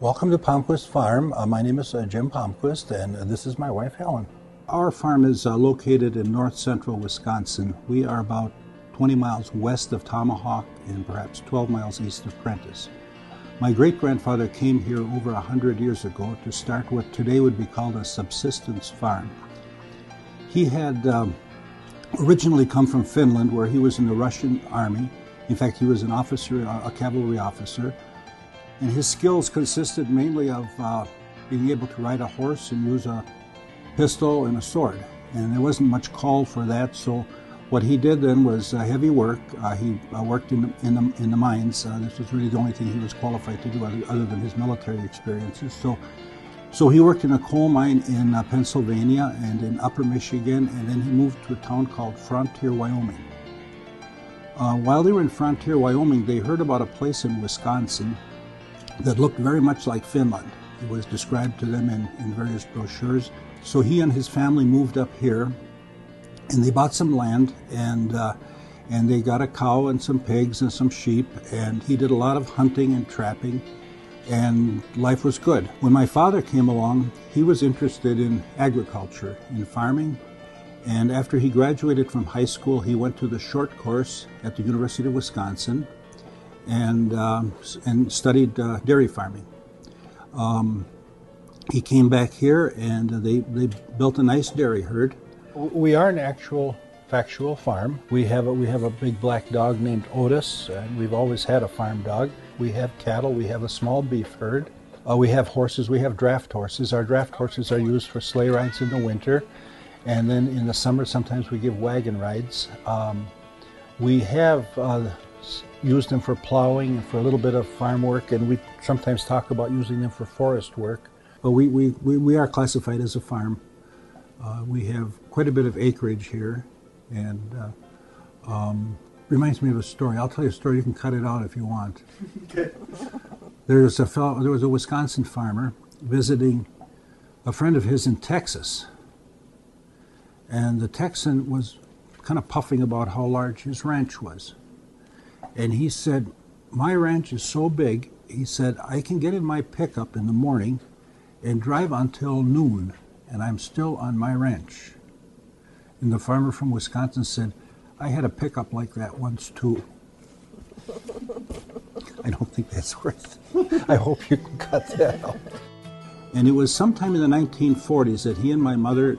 Welcome to Palmquist Farm. My name is Jim Palmquist, and this is my wife, Helen. Our farm is located in north central Wisconsin. We are about 20 miles west of Tomahawk and perhaps 12 miles east of Prentice. My great-grandfather came here over 100 years ago to start what today would be called a subsistence farm. He had originally come from Finland, where he was in the Russian army. In fact, he was an officer, a cavalry officer. And his skills consisted mainly of being able to ride a horse and use a pistol and a sword. And there wasn't much call for that, so what he did then was heavy work. He worked in the mines. This was really the only thing he was qualified to do other than his military experiences. So he worked in a coal mine in Pennsylvania and in Upper Michigan, and then he moved to a town called Frontier, Wyoming. While they were in Frontier, Wyoming, they heard about a place in Wisconsin that looked very much like Finland. It was described to them in various brochures. So he and his family moved up here, and they bought some land, and they got a cow and some pigs and some sheep, and he did a lot of hunting and trapping, and life was good. When my father came along, he was interested in agriculture, in farming, and after he graduated from high school, he went to the short course at the University of Wisconsin, and studied dairy farming. He came back here, and they built a nice dairy herd. We are an actual factual farm. We have a big black dog named Otis, and we've always had a farm dog. We have cattle. We have a small beef herd. We have horses. We have draft horses. Our draft horses are used for sleigh rides in the winter, and then in the summer sometimes we give wagon rides. We have used them for plowing and for a little bit of farm work, and we sometimes talk about using them for forest work. But we are classified as a farm. We have quite a bit of acreage here, and reminds me of a story. I'll tell you a story. You can cut it out if you want. Okay. There was a Wisconsin farmer visiting a friend of his in Texas, and the Texan was kind of puffing about how large his ranch was. And he said, "My ranch is so big," he said, "I can get in my pickup in the morning and drive until noon, and I'm still on my ranch." And the farmer from Wisconsin said, "I had a pickup like that once too." I don't think that's worth it. I hope you can cut that out. And it was sometime in the 1940s that he and my mother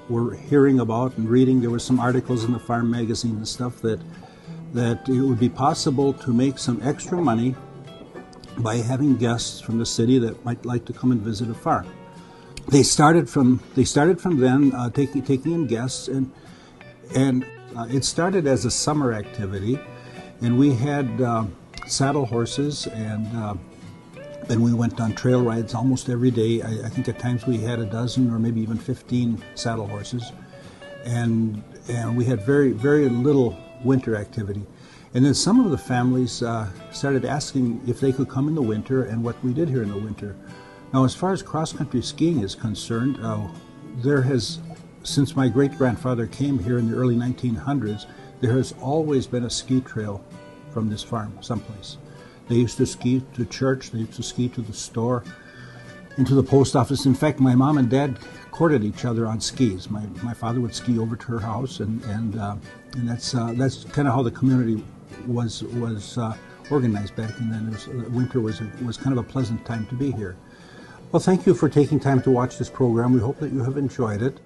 were hearing about and reading. There were some articles in the farm magazine and stuff that it would be possible to make some extra money by having guests from the city that might like to come and visit a farm. They started from then taking in guests, and it started as a summer activity, and we had saddle horses, and then we went on trail rides almost every day. I think at times we had a dozen or maybe even 15 saddle horses, and we had very, very little winter activity. And then some of the families started asking if they could come in the winter and what we did here in the winter. Now, as far as cross-country skiing is concerned, there has, since my great-grandfather came here in the early 1900s, there has always been a ski trail from this farm someplace. They used to ski to church, they used to ski to the store, into the post office. In fact, my mom and dad courted each other on skis. My father would ski over to her house, and that's kind of how the community was organized back then. Winter was kind of a pleasant time to be here. Well, thank you for taking time to watch this program. We hope that you have enjoyed it.